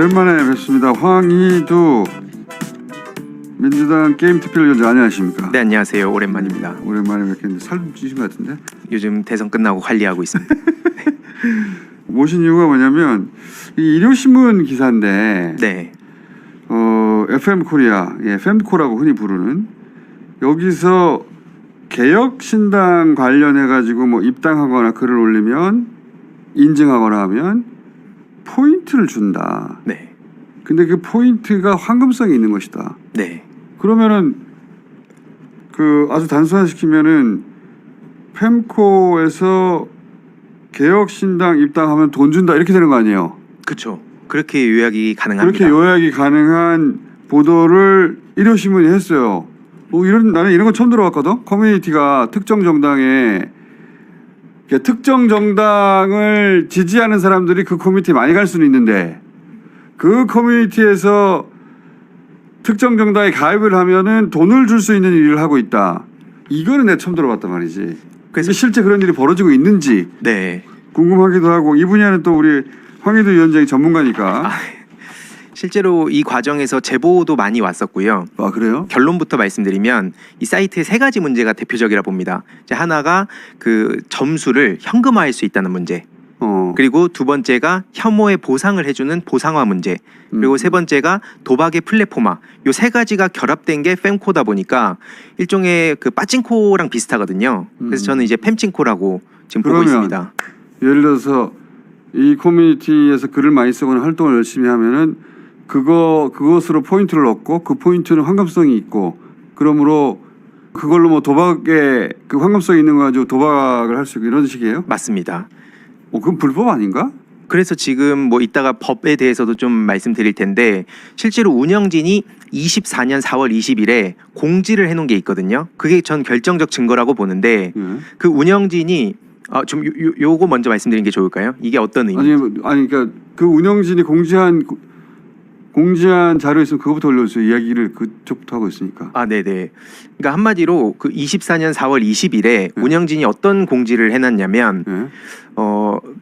오랜만에 뵙습니다. 황희두 민주당 게임특별위원장 안녕하십니까? 네, 안녕하세요. 오랜만입니다. 오랜만에 뵙겠는데 살 좀 찌신 것 같은데? 요즘 대선 끝나고 관리하고 있습니다. 모신 이유가 뭐냐면 이 일요신문 기사인데 네. FM 코리아, fem코라고 흔히 부르는 여기서 개혁신당 관련해 가지고 뭐 입당하거나 글을 올리면 인증하거나 하면 포인트를 준다. 네. 근데 그 포인트가 황금성이 있는 것이다. 네. 그러면은 그 아주 단순화시키면은 fem코에서 개혁신당 입당하면 돈 준다 이렇게 되는 거 아니에요? 그렇죠. 그렇게 요약이 가능합니다. 그렇게 요약이 가능한 보도를 일요신문이 했어요. 나는 이런 거 처음 들어봤거든. 커뮤니티가 특정 정당을 지지하는 사람들이 그 커뮤니티에 많이 갈 수는 있는데 그 커뮤니티에서 특정 정당에 가입을 하면은 돈을 줄 수 있는 일을 하고 있다. 이거는 내가 처음 들어봤단 말이지. 그래서 실제 그런 일이 벌어지고 있는지 네. 궁금하기도 하고 이 분야는 또 우리 황희두 위원장이 전문가니까. 실제로 이 과정에서 제보도 많이 왔었고요. 아 그래요? 결론부터 말씀드리면 이 사이트에 세 가지 문제가 대표적이라 봅니다. 이제 하나가 그 점수를 현금화할 수 있다는 문제. 그리고 두 번째가 혐오의 보상을 해주는 보상화 문제. 그리고 세 번째가 도박의 플랫폼화. 요 세 가지가 결합된 게 fem코다 보니까 일종의 그 빠찡코랑 비슷하거든요. 그래서 저는 이제 fem찡코라고 지금 보고 있습니다. 예를 들어서 이 커뮤니티에서 글을 많이 쓰거나 활동을 열심히 하면은 그것으로 포인트를 얻고 그 포인트는 황금성이 있고 그러므로 그걸로 뭐 도박에 그 황금성이 있는 거 가지고 도박을 할 수 있고 이런 식이에요? 맞습니다. 그건 불법 아닌가? 그래서 지금 뭐 이따가 법에 대해서도 좀 말씀드릴 텐데 실제로 운영진이 24년 4월 20일에 공지를 해놓은 게 있거든요. 그게 전 결정적 증거라고 보는데 그 운영진이 좀 요거 먼저 말씀드리는 게 좋을까요? 이게 어떤 의미인지. 아니 그러니까 그 운영진이 공지한 자료 있으면 그거부터 올려주세요. 이야기를 그쪽부터 하고 있으니까. 네네. 그러니까 한마디로 그 24년 4월 20일에 운영진이 어떤 공지를 해놨냐면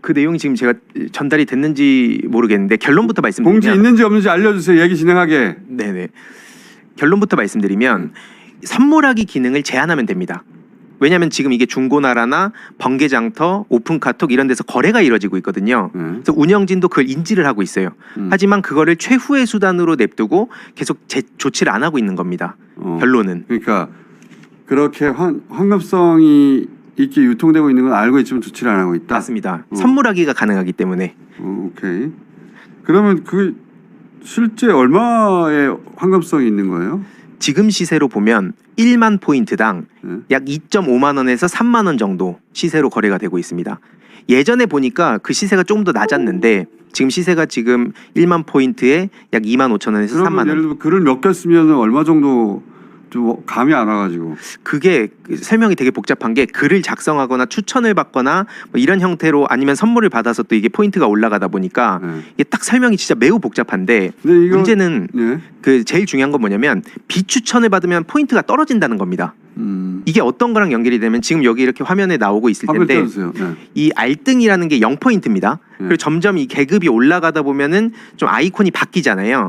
그 내용이 지금 제가 전달이 됐는지 모르겠는데 결론부터 말씀드리면 공지 있는지 없는지 알려주세요. 얘기 진행하게. 네네. 결론부터 말씀드리면 선물하기 기능을 제한하면 됩니다. 왜냐하면 지금 이게 중고나라나 번개장터, 오픈카톡 이런 데서 거래가 이루어지고 있거든요. 그래서 운영진도 그걸 인지를 하고 있어요. 하지만 그거를 최후의 수단으로 냅두고 계속 조치를 안 하고 있는 겁니다. 결론은. 그러니까 그렇게 황금성이 있게 유통되고 있는 건 알고 있지만 조치를 안 하고 있다. 맞습니다. 선물하기가 가능하기 때문에. 오케이. 그러면 그 실제 얼마의 황금성이 있는 거예요? 지금 시세로 보면 1만 포인트당 약 2.5만 원에서 3만 원 정도 시세로 거래가 되고 있습니다. 예전에 보니까 그 시세가 조금 더 낮았는데 지금 시세가 지금 1만 포인트에 약 2만 5천 원에서 3만 원. 예를 들어 글을 몇 개 쓰면 얼마 정도 좀 감이 안 와가지고. 그게 설명이 되게 복잡한 게 글을 작성하거나 추천을 받거나 뭐 이런 형태로 아니면 선물을 받아서 또 이게 포인트가 올라가다 보니까 이게 딱 설명이 진짜 매우 복잡한데 문제는 그 제일 중요한 건 뭐냐면 비추천을 받으면 포인트가 떨어진다는 겁니다. 이게 어떤 거랑 연결이 되면 지금 여기 이렇게 화면에 나오고 있을 텐데 이 알등이라는 게 0포인트입니다. 그리고 점점 이 계급이 올라가다 보면은 좀 아이콘이 바뀌잖아요.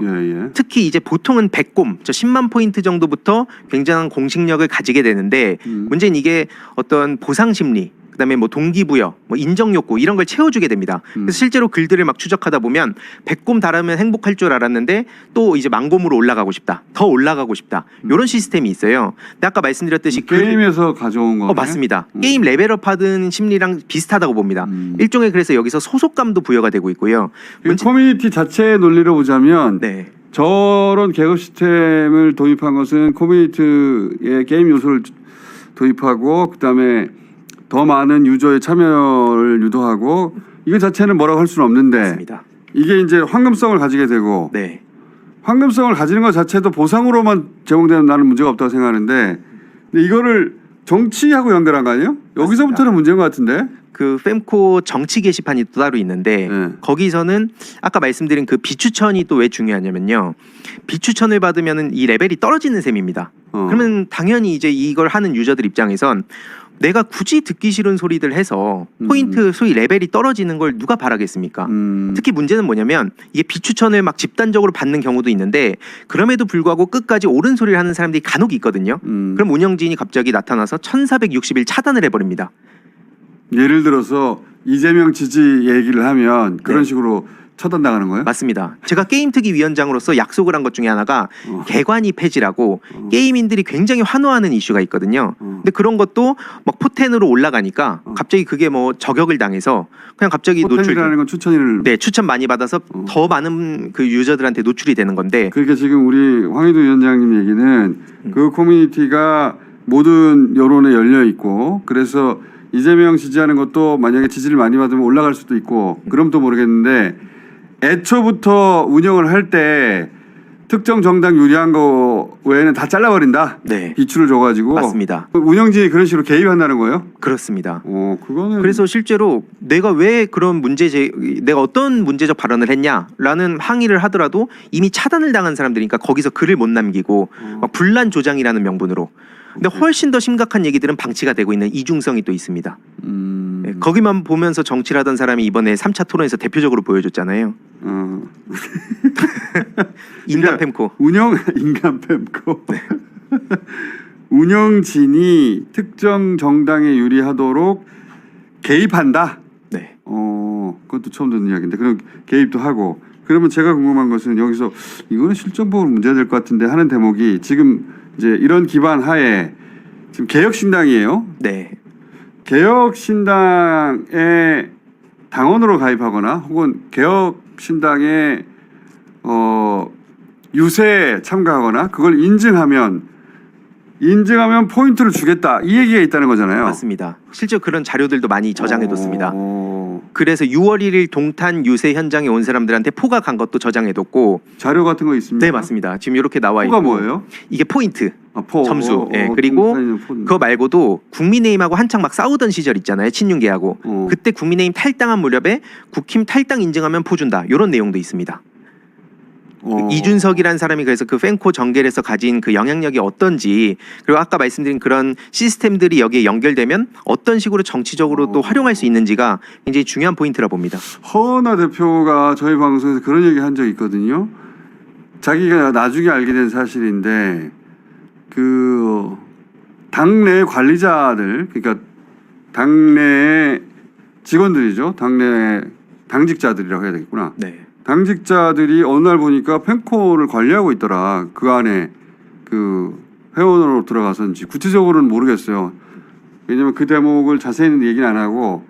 특히 이제 보통은 100곰, 10만 포인트 정도부터 굉장한 공식력을 가지게 되는데 문제는 이게 어떤 보상 심리, 그다음에 뭐 동기부여, 뭐 인정 욕구 이런 걸 채워주게 됩니다. 그래서 실제로 글들을 막 추적하다 보면 100곰 달하면 행복할 줄 알았는데 또 이제 만곰으로 올라가고 싶다, 더 올라가고 싶다 이런 시스템이 있어요. 근데 아까 말씀드렸듯이 게임에서 가져온 거. 맞습니다. 게임 레벨업 하던 심리랑 비슷하다고 봅니다. 일종의 그래서 여기서 소속감도 부여가 되고 있고요. 커뮤니티 자체의 논리로 보자면 저런 계급 시스템을 도입한 것은 커뮤니티의 게임 요소를 도입하고 그다음에 더 많은 유저의 참여를 유도하고 이거 자체는 뭐라고 할 수는 없는데 맞습니다. 이게 이제 황금성을 가지게 되고 황금성을 가지는 것 자체도 보상으로만 제공되는 나는 문제가 없다고 생각하는데 근데 이거를 정치하고 연결한 거 아니에요? 여기서부터는 문제인 것 같은데. 그 fem코 정치 게시판이 또 따로 있는데 거기서는 아까 말씀드린 그 비추천이 또 왜 중요하냐면요. 비추천을 받으면은 이 레벨이 떨어지는 셈입니다. 그러면 당연히 이제 이걸 하는 유저들 입장에선 내가 굳이 듣기 싫은 소리들 해서 포인트 소위 레벨이 떨어지는 걸 누가 바라겠습니까? 특히 문제는 뭐냐면 이게 비추천을 막 집단적으로 받는 경우도 있는데 그럼에도 불구하고 끝까지 옳은 소리를 하는 사람들이 간혹 있거든요. 그럼 운영진이 갑자기 나타나서 1460일 차단을 해버립니다. 예를 들어서 이재명 지지 얘기를 하면 그런 식으로 처단당하는 거예요? 맞습니다. 제가 게임특위 위원장으로서 약속을 한 것 중에 하나가 개관이 폐지라고 게이민들이 굉장히 환호하는 이슈가 있거든요. 근데 그런 것도 막 포텐으로 올라가니까 갑자기 그게 뭐 저격을 당해서 그냥 갑자기 포텐이라는 건 추천을 네, 추천 많이 받아서 더 많은 그 유저들한테 노출이 되는 건데 그러니까 지금 우리 황희도 위원장님 얘기는 그 커뮤니티가 모든 여론에 열려 있고 그래서 이재명 지지하는 것도 만약에 지지를 많이 받으면 올라갈 수도 있고 그럼 또 모르겠는데 애초부터 운영을 할 때 특정 정당 유리한 거 외에는 다 잘라버린다. 네. 비추를 줘가지고. 맞습니다. 운영진이 그런 식으로 개입한다는 거예요? 그렇습니다. 그거는. 그래서 실제로 내가 왜 그런 내가 어떤 문제적 발언을 했냐라는 항의를 하더라도 이미 차단을 당한 사람들이니까 거기서 글을 못 남기고 막 분란 조장이라는 명분으로. 근데 훨씬 더 심각한 얘기들은 방치가 되고 있는 이중성이 또 있습니다. 네, 거기만 보면서 정치를 하던 사람이 이번에 3차 토론에서 대표적으로 보여줬잖아요. 인간 팸코. 인간 팸코. 운영진이 특정 정당에 유리하도록 개입한다. 네. 그것도 처음 듣는 이야기인데 그럼 개입도 하고. 그러면 제가 궁금한 것은 여기서 이거는 실정법으로 문제가 될 것 같은데 하는 대목이 지금 이제 이런 기반 하에 지금 개혁신당이에요. 네. 개혁신당에 당원으로 가입하거나 혹은 개혁신당에 유세에 참가하거나 그걸 인증하면 포인트를 주겠다 이 얘기가 있다는 거잖아요. 맞습니다. 실제 그런 자료들도 많이 저장해뒀습니다. 그래서 6월 1일 동탄 유세 현장에 온 사람들한테 포가 간 것도 저장해뒀고 자료 같은 거 있습니까? 네 맞습니다. 지금 이렇게 나와 있고 포가 뭐예요? 이게 포인트 포. 점수. 예, 그리고 그거 말고도 국민의힘하고 한창 막 싸우던 시절 있잖아요. 친윤계하고 그때 국민의힘 탈당한 무렵에 국힘 탈당 인증하면 포 준다 이런 내용도 있습니다. 이준석이라는 사람이 그래서 그 팬코 정결에서 가진 그 영향력이 어떤지 그리고 아까 말씀드린 그런 시스템들이 여기에 연결되면 어떤 식으로 정치적으로 또 활용할 수 있는지가 굉장히 중요한 포인트라 봅니다. 허은하 대표가 저희 방송에서 그런 얘기 한 적이 있거든요. 자기가 나중에 알게 된 사실인데 그 당내 관리자들 그러니까 당내 직원들이죠. 당내 당직자들이라고 해야 되겠구나. 네. 당직자들이 어느 날 보니까 펜코를 관리하고 있더라. 그 안에 그 회원으로 들어가서인지 구체적으로는 모르겠어요. 왜냐면 그 대목을 자세히는 얘기는 안 하고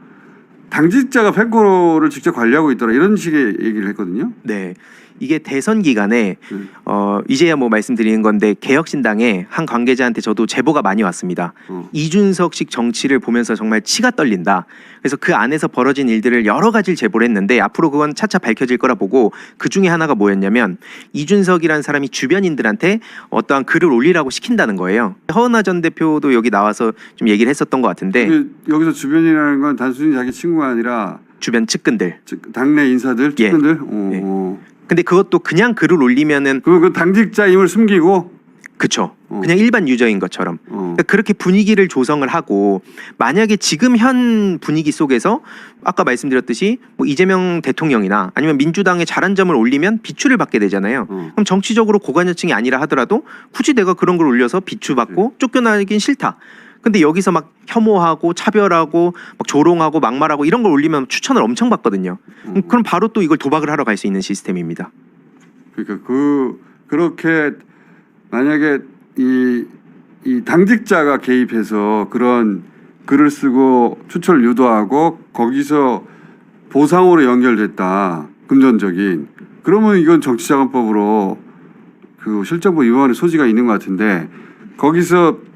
당직자가 펜코를 직접 관리하고 있더라. 이런 식의 얘기를 했거든요. 네. 이게 대선 기간에 이제야 뭐 말씀드리는 건데 개혁신당의 한 관계자한테 저도 제보가 많이 왔습니다. 이준석식 정치를 보면서 정말 치가 떨린다. 그래서 그 안에서 벌어진 일들을 여러 가지를 제보를 했는데 앞으로 그건 차차 밝혀질 거라 보고 그 중에 하나가 뭐였냐면 이준석이라는 사람이 주변인들한테 어떠한 글을 올리라고 시킨다는 거예요. 허은하 전 대표도 여기 나와서 좀 얘기를 했었던 것 같은데 여기서 주변이라는 건 단순히 자기 친구가 아니라 주변 측근들, 당내 인사들, 측근들. 예. 근데 그것도 그냥 글을 올리면은 그 당직자임을 숨기고 그쵸. 그냥 일반 유저인 것처럼 그러니까 그렇게 분위기를 조성을 하고 만약에 지금 현 분위기 속에서 아까 말씀드렸듯이 뭐 이재명 대통령이나 아니면 민주당의 잘한 점을 올리면 비추를 받게 되잖아요. 그럼 정치적으로 고관여층이 아니라 하더라도 굳이 내가 그런 걸 올려서 비추받고 쫓겨나긴 싫다. 근데 여기서 막 혐오하고 차별하고 막 조롱하고 막말하고 이런 걸 올리면 추천을 엄청 받거든요. 그럼 바로 또 이걸 도박을 하러 갈 수 있는 시스템입니다. 그러니까 그렇게 만약에 이 당직자가 개입해서 그런 글을 쓰고 추천을 유도하고 거기서 보상으로 연결됐다. 금전적인. 그러면 이건 정치자금법으로 그 실정법 위반의 소지가 있는 것 같은데 거기서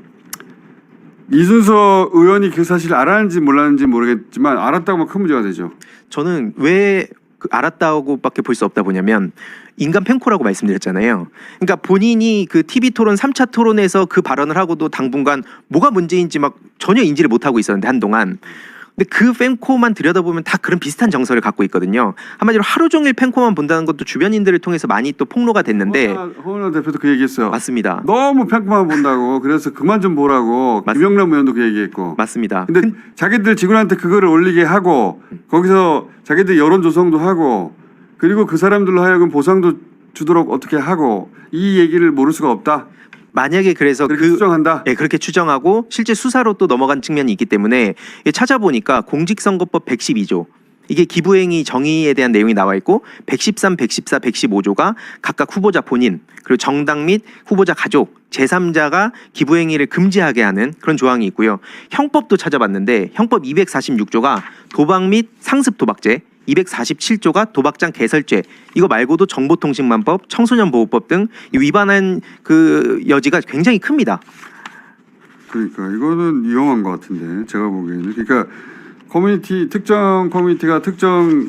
이준석 의원이 그 사실을 알았는지 몰랐는지 모르겠지만 알았다고 하면 큰 문제가 되죠. 저는 왜 알았다고밖에 볼 수 없다 보냐면 인간 팬코라고 말씀드렸잖아요. 그러니까 본인이 그 TV 토론 3차 토론에서 그 발언을 하고도 당분간 뭐가 문제인지 막 전혀 인지를 못하고 있었는데 한동안 근데 그 펜코만 들여다보면 다 그런 비슷한 정서를 갖고 있거든요. 한마디로 하루 종일 펜코만 본다는 것도 주변인들을 통해서 많이 또 폭로가 됐는데 허은하 대표도 그 얘기했어요. 맞습니다. 너무 펜코만 본다고 그래서 그만 좀 보라고 김영남 의원도 그 얘기했고. 맞습니다. 근데 자기들 직원한테 그거를 올리게 하고 거기서 자기들 여론 조성도 하고 그리고 그 사람들로 하여금 보상도 주도록 어떻게 하고 이 얘기를 모를 수가 없다. 만약에 그래서 그렇게 추정한다. 예, 그렇게 추정하고 실제 수사로 또 넘어간 측면이 있기 때문에 찾아보니까 공직선거법 112조 이게 기부행위 정의에 대한 내용이 나와 있고 113, 114, 115조가 각각 후보자 본인 그리고 정당 및 후보자 가족 제3자가 기부행위를 금지하게 하는 그런 조항이 있고요. 형법도 찾아봤는데 형법 246조가 도박 및 상습 도박죄 247조가 도박장 개설죄 이거 말고도 정보통신망법, 청소년보호법 등 위반한 그 여지가 굉장히 큽니다. 그러니까 이거는 위험한 것 같은데 제가 보기에는 그러니까 특정 커뮤니티가 특정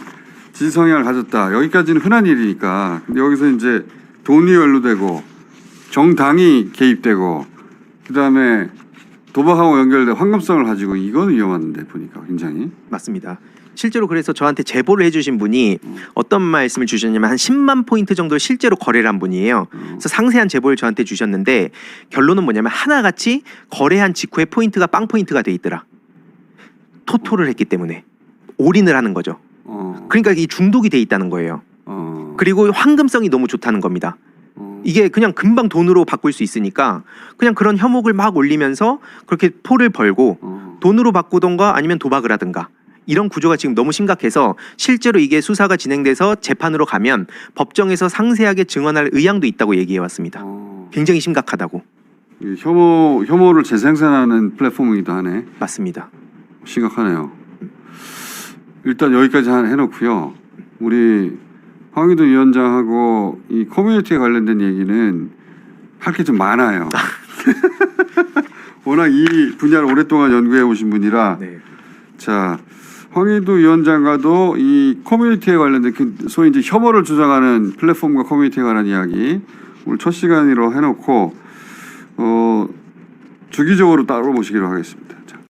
지지 성향을 가졌다 여기까지는 흔한 일이니까 근데 여기서 이제 돈이 연루되고 정당이 개입되고 그다음에 도박하고 연결된 황금성을 가지고 이거는 위험한데 보니까 굉장히 맞습니다. 실제로 그래서 저한테 제보를 해주신 분이 어떤 말씀을 주셨냐면 한 10만 포인트 정도 실제로 거래를 한 분이에요. 그래서 상세한 제보를 저한테 주셨는데 결론은 뭐냐면 하나같이 거래한 직후에 포인트가 빵 포인트가 돼 있더라. 토토를 했기 때문에 올인을 하는 거죠. 그러니까 이 중독이 돼 있다는 거예요. 그리고 황금성이 너무 좋다는 겁니다. 이게 그냥 금방 돈으로 바꿀 수 있으니까 그냥 그런 혐오를 막 올리면서 그렇게 포를 벌고 돈으로 바꾸던가 아니면 도박을 하든가 이런 구조가 지금 너무 심각해서 실제로 이게 수사가 진행돼서 재판으로 가면 법정에서 상세하게 증언할 의향도 있다고 얘기해 왔습니다. 굉장히 심각하다고. 혐오를 재생산하는 플랫폼이기도 하네. 맞습니다. 심각하네요. 일단 여기까지 해놓고요. 우리 황희도 위원장하고 이 커뮤니티에 관련된 얘기는 할 게 좀 많아요. 워낙 이 분야를 오랫동안 연구해 오신 분이라 네. 자 황희도 위원장과도 이 커뮤니티에 관련된 그 소위 이제 혐오를 주장하는 플랫폼과 커뮤니티에 관한 이야기 오늘 첫 시간으로 해놓고 주기적으로 따로 모시기로 하겠습니다.